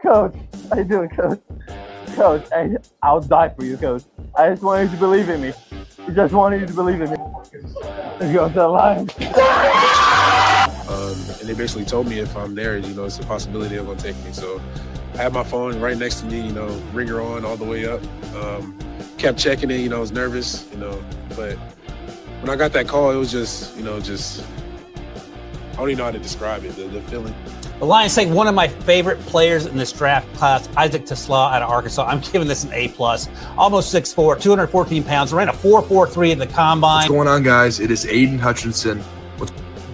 Coach, how you doing, Coach? Coach, I'll die for you, Coach. I just wanted you to believe in me. I just wanted you to believe in me. Let's go to the Lions. And they basically told me if I'm there, it's a possibility they're going to take me. So I had my phone right next to me, ringer on all the way up. Kept checking it, I was nervous, but when I got that call, it was just, I don't even know how to describe it, the feeling. The Lions take one of my favorite players in this draft class, Isaac Tesla out of Arkansas. I'm giving this an A+. Almost 6'4", 214 pounds, ran a 4.43 in the combine. What's going on, guys? It is Aiden Hutchinson.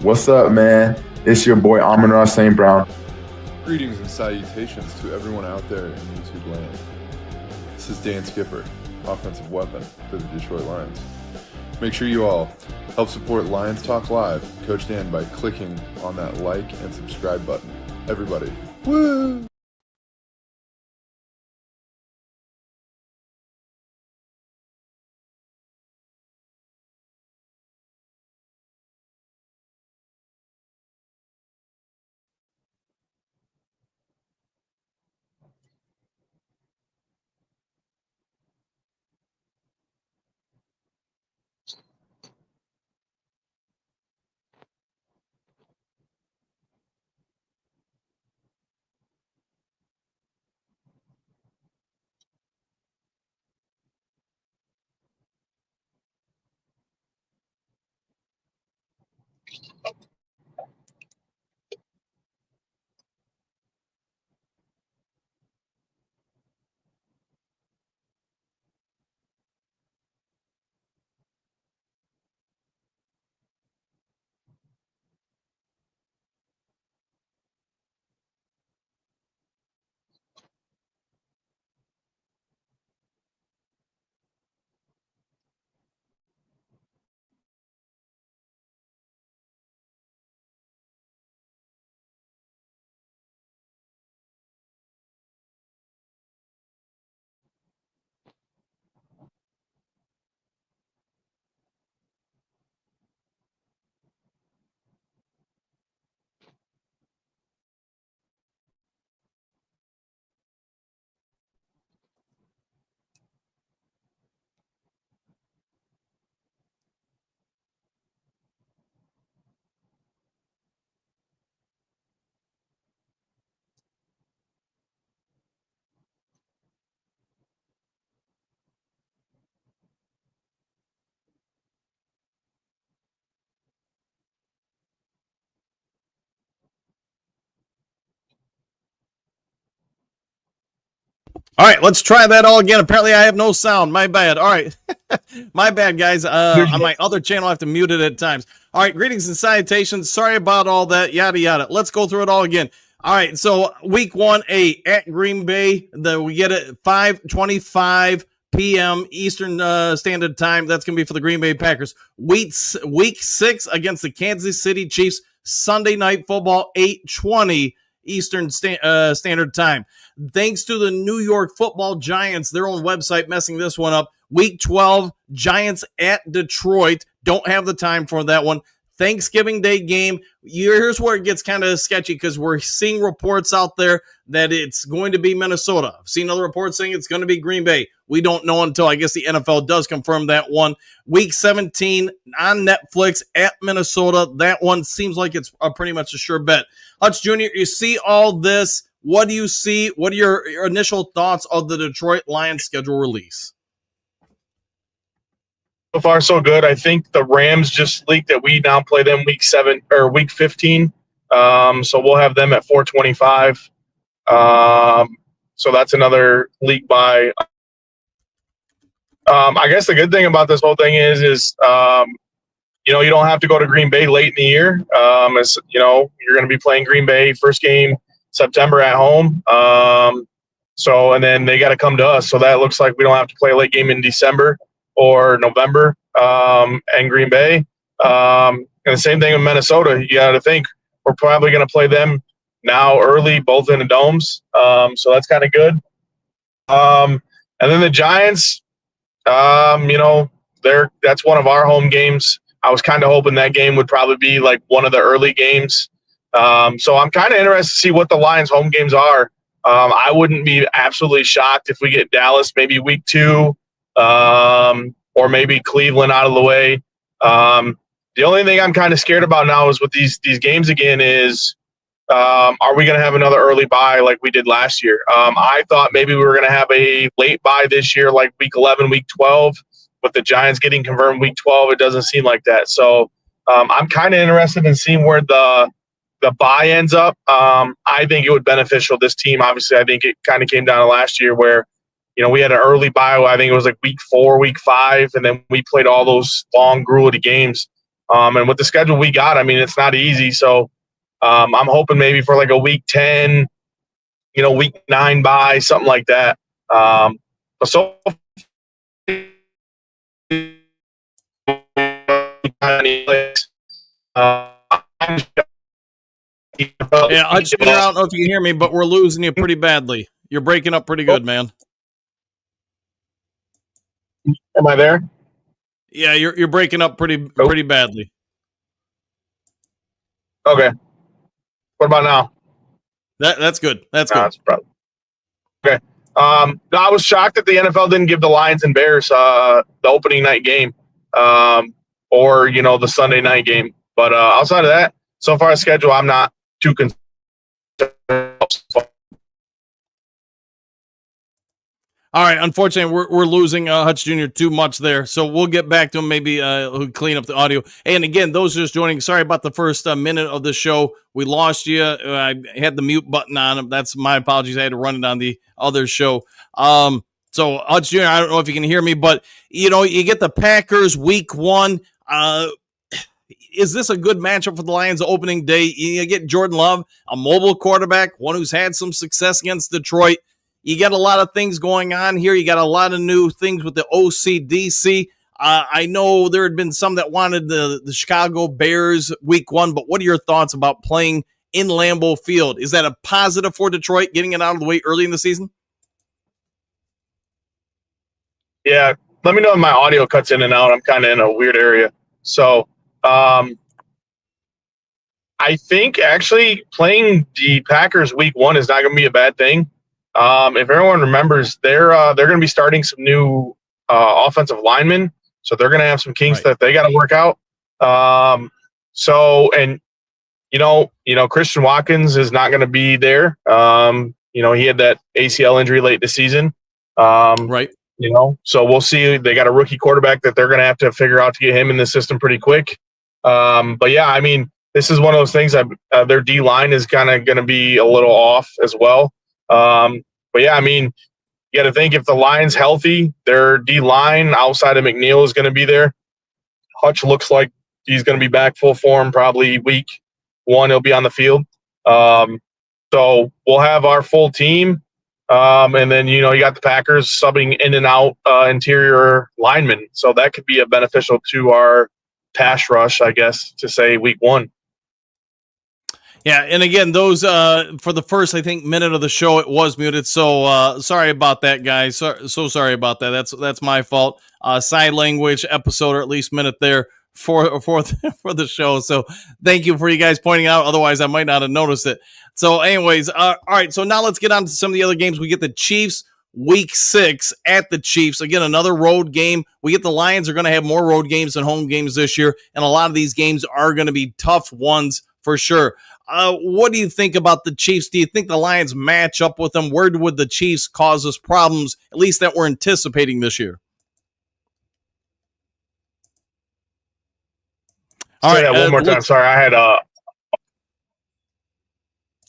What's up, man? It's your boy Amon-Ra St. Brown. Greetings and salutations to everyone out there in YouTube land. This is Dan Skipper, offensive weapon for the Detroit Lions. Make sure you all help support Lions Talk Live, Coach Dan, by clicking on that like and subscribe button. Everybody, woo! All right, let's try that all again. Apparently, I have no sound. My bad. All right. My bad, guys. On my other channel, I have to mute it at times. All right, greetings and salutations. Sorry about all that, yada, yada. Let's go through it all again. All right, so week 1A at Green Bay. We get it 5:25 p.m. Eastern Standard Time. That's going to be for the Green Bay Packers. Week 6 against the Kansas City Chiefs. Sunday Night Football, 8:20 Eastern Standard Time. Thanks to the New York Football Giants, their own website messing this one up. Week 12, Giants at Detroit. Don't have the time for that one. Thanksgiving Day game. Here's where it gets kind of sketchy because we're seeing reports out there that it's going to be Minnesota. I've seen other reports saying it's going to be Green Bay. We don't know until I guess the NFL does confirm that one. Week 17 on Netflix at Minnesota. That one seems like it's pretty much a sure bet. Hutch Jr., you see all this. What do you see? What are your initial thoughts of the Detroit Lions schedule release? So far, so good. I think the Rams just leaked that we now play them week 15. So we'll have them at 4:25. So that's another leak by. I guess the good thing about this whole thing is you don't have to go to Green Bay late in the year. As you're going to be playing Green Bay first game September at home. And then they got to come to us. So that looks like we don't have to play a late game in December or November and Green Bay. And the same thing with Minnesota. You got to think we're probably going to play them now early, both in the domes. So that's kind of good. And then the Giants, that's one of our home games. I was kind of hoping that game would probably be like one of the early games. So I'm kind of interested to see what the Lions' home games are I wouldn't be absolutely shocked if we get Dallas maybe week 2, or maybe Cleveland out of the way. The only thing I'm kind of scared about now is with these games again is, are we going to have another early bye like we did last year? I thought maybe we were going to have a late bye this year, like week 11, week 12, but the Giants getting confirmed week 12, it doesn't seem like that. So I'm kind of interested in seeing where the bye ends up. I think it would beneficial this team. Obviously, I think it kind of came down to last year where, we had an early bye. I think it was like week 4, week 5, and then we played all those long, grueling games. And with the schedule we got, I mean, it's not easy. So I'm hoping maybe for like a week 10, week 9 bye, something like that. But so Yeah, I don't know if you can hear me, but we're losing you pretty badly. You're breaking up pretty good, man. Am I there? Yeah, you're breaking up pretty badly. Okay. What about now? That's good. That's good. Okay. No, I was shocked that the NFL didn't give the Lions and Bears the opening night game, or the Sunday night game. But outside of that, so far as schedule, I'm not too concerned. All right. Unfortunately, we're losing Hutch Jr. too much there, so we'll get back to him. Maybe we'll clean up the audio. And again, those just joining, sorry about the first minute of the show. We lost you. I had the mute button on. That's my apologies. I had to run it on the other show. So Hutch Jr., I don't know if you can hear me, but you get the Packers week 1. Is this a good matchup for the Lions opening day? You get Jordan Love, a mobile quarterback, one who's had some success against Detroit. You got a lot of things going on here. You got a lot of new things with the OCDC. I know there had been some that wanted the Chicago Bears week 1, but what are your thoughts about playing in Lambeau Field? Is that a positive for Detroit, getting it out of the way early in the season? Yeah, let me know if my audio cuts in and out. I'm kind of in a weird area. So I think actually playing the Packers week 1 is not going to be a bad thing. If everyone remembers, they're going to be starting some new offensive linemen, so they're going to have some kinks that they got to work out. Christian Watkins is not going to be there. He had that ACL injury late this season. So we'll see. They got a rookie quarterback that they're going to have to figure out to get him in the system pretty quick. But yeah, I mean, this is one of those things that their D line is kind of going to be a little off as well. But yeah, I mean, you got to think if the line's healthy, their D line outside of McNeil is going to be there. Hutch looks like he's going to be back full form probably week 1. He'll be on the field. So we'll have our full team. And then, you got the Packers subbing in and out interior linemen. So that could be a beneficial to our pass rush, I guess, to say week 1. Yeah, and again, those for the first, I think, minute of the show, it was muted. So sorry about that, guys. So sorry about that. That's my fault. Side language episode, or at least minute there for the show. So thank you for you guys pointing out. Otherwise, I might not have noticed it. So, anyways, all right. So now let's get on to some of the other games. We get the Chiefs week 6 at the Chiefs. Again, another road game. We get the Lions are going to have more road games than home games this year, and a lot of these games are going to be tough ones for sure. What do you think about the Chiefs? Do you think the Lions match up with them? Where would the Chiefs cause us problems, at least that we're anticipating this year? All right, one more time. Sorry, I had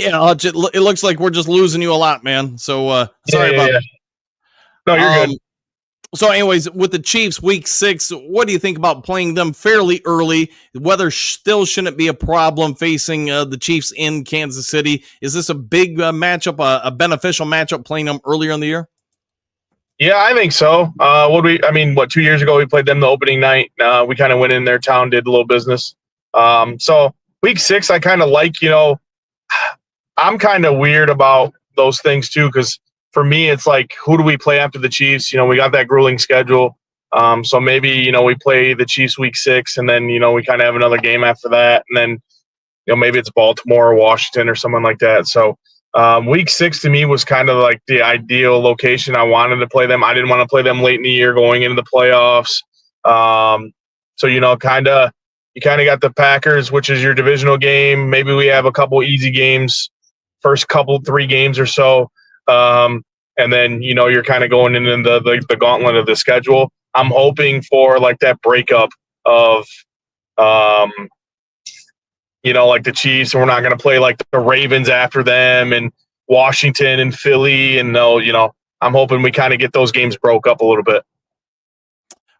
Yeah, it looks like we're just losing you a lot, man. So sorry about that. No, you're good. So anyways, with the Chiefs week 6, what do you think about playing them fairly early? Weather still shouldn't be a problem facing the Chiefs in Kansas City. Is this a big matchup, a beneficial matchup playing them earlier in the year? Yeah, I think so. 2 years ago we played them the opening night. We kind of went in their town, did a little business. So week 6, I kind of like, I'm kind of weird about those things too, because for me, it's like, who do we play after the Chiefs? We got that grueling schedule. So maybe, we play the Chiefs week 6, and then, we kind of have another game after that. And then, maybe it's Baltimore or Washington or someone like that. So Week 6 to me was kind of like the ideal location. I wanted to play them. I didn't want to play them late in the year going into the playoffs. So, you know, you kind of got the Packers, which is your divisional game. Maybe we have a couple easy games, first 3 games or so. And then, you know, you're kind of going into the gauntlet of the schedule. I'm hoping for like that breakup of, you know, like the Chiefs, and we're not going to play like the Ravens after them and Washington and Philly. And you know, I'm hoping we kind of get those games broke up a little bit.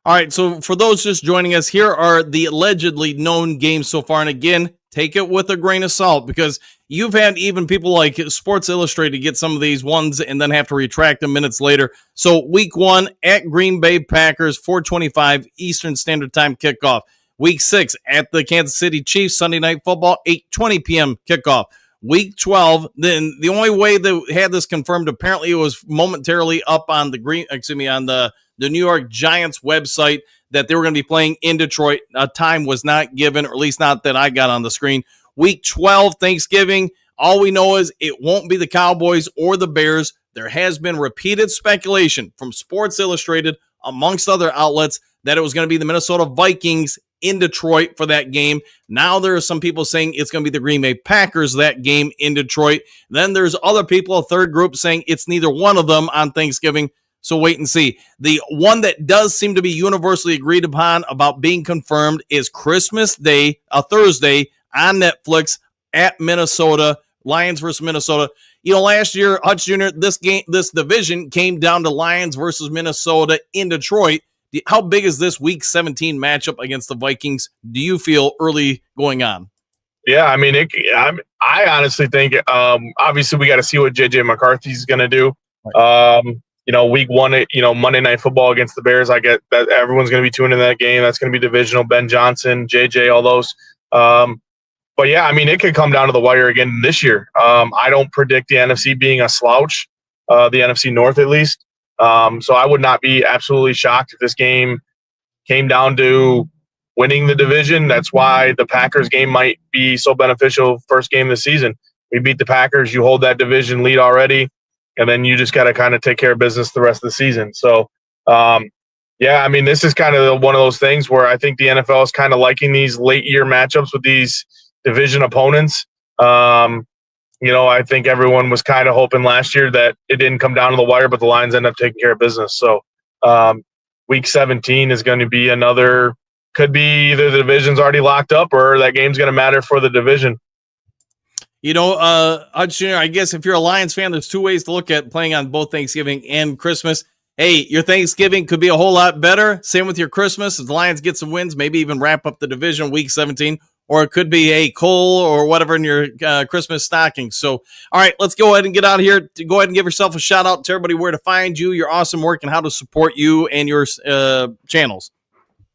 All right, so for those just joining us, here are the allegedly known games so far. And again, take it with a grain of salt, because you've had even people like Sports Illustrated get some of these ones and then have to retract them minutes later. So week 1 at Green Bay Packers, 4:25 Eastern Standard Time kickoff. Week 6 at the Kansas City Chiefs, Sunday Night Football, 8:20 p.m. kickoff. Week 12, then the only way they had this confirmed, apparently it was momentarily up on the New York Giants website that they were going to be playing in Detroit. A time was not given, or at least not that I got on the screen. Week 12, Thanksgiving, all we know is it won't be the Cowboys or the Bears. There has been repeated speculation from Sports Illustrated, amongst other outlets, that it was going to be the Minnesota Vikings in Detroit for that game. Now there are some people saying it's going to be the Green Bay Packers that game in Detroit. Then there's other people, a third group, saying it's neither one of them on Thanksgiving. So wait and see. The one that does seem to be universally agreed upon about being confirmed is Christmas Day, a Thursday on Netflix at Minnesota, Lions versus Minnesota. You know, last year, Hutch Jr., this division came down to Lions versus Minnesota in Detroit. How big is this Week 17 matchup against the Vikings, do you feel, early going on? Yeah, I mean, I honestly think, obviously, we got to see what J.J. McCarthy's going to do. You know, week 1, you know, Monday Night Football against the Bears, I get that everyone's going to be tuning in that game. That's going to be divisional. Ben Johnson, J.J., all those. But, yeah, I mean, it could come down to the wire again this year. I don't predict the NFC being a slouch, the NFC North at least. So I would not be absolutely shocked if this game came down to winning the division. That's why the Packers game might be so beneficial first game of the season. We beat the Packers. You hold that division lead already, and then you just got to kind of take care of business the rest of the season. So, yeah, I mean, this is kind of one of those things where I think the NFL is kind of liking these late-year matchups with these division opponents. You know, I think everyone was kind of hoping last year that it didn't come down to the wire, but the Lions end up taking care of business. So week 17 is going to be could be either the division's already locked up or that game's going to matter for the division. You know, Hutch Jr., I guess if you're a Lions fan, there's 2 ways to look at playing on both Thanksgiving and Christmas. Hey, your Thanksgiving could be a whole lot better. Same with your Christmas. If the Lions get some wins, maybe even wrap up the division week 17. Or it could be a Cole or whatever in your Christmas stocking. So, all right, let's go ahead and get out of here. Go ahead and give yourself a shout out to everybody where to find you, your awesome work, and how to support you and your channels.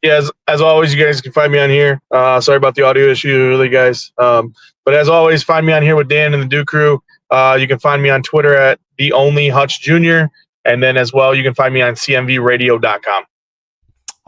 Yeah, as always, you guys can find me on here. Sorry about the audio issue, really, guys. But as always, find me on here with Dan and the Duke Crew. You can find me on Twitter at @TheOnlyHutchJr. And then as well, you can find me on cmvradio.com.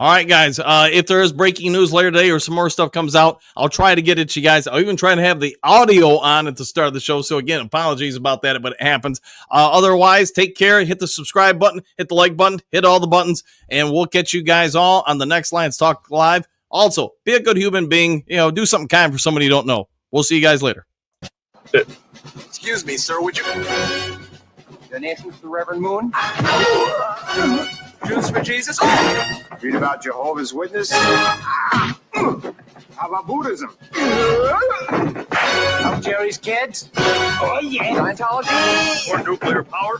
All right, guys, if there is breaking news later today or some more stuff comes out, I'll try to get it to you guys. I'll even try to have the audio on at the start of the show. So, again, apologies about that, but it happens. Otherwise, take care. Hit the subscribe button, hit the like button, hit all the buttons, and we'll catch you guys all on the next Lions Talk Live. Also, be a good human being. You know, do something kind for somebody you don't know. We'll see you guys later. Excuse me, sir, would you... Donations to the Reverend Moon? Jews for Jesus? Read about Jehovah's Witness? How about Buddhism? Help Jerry's kids? Oh, yeah. Scientology? Or nuclear power?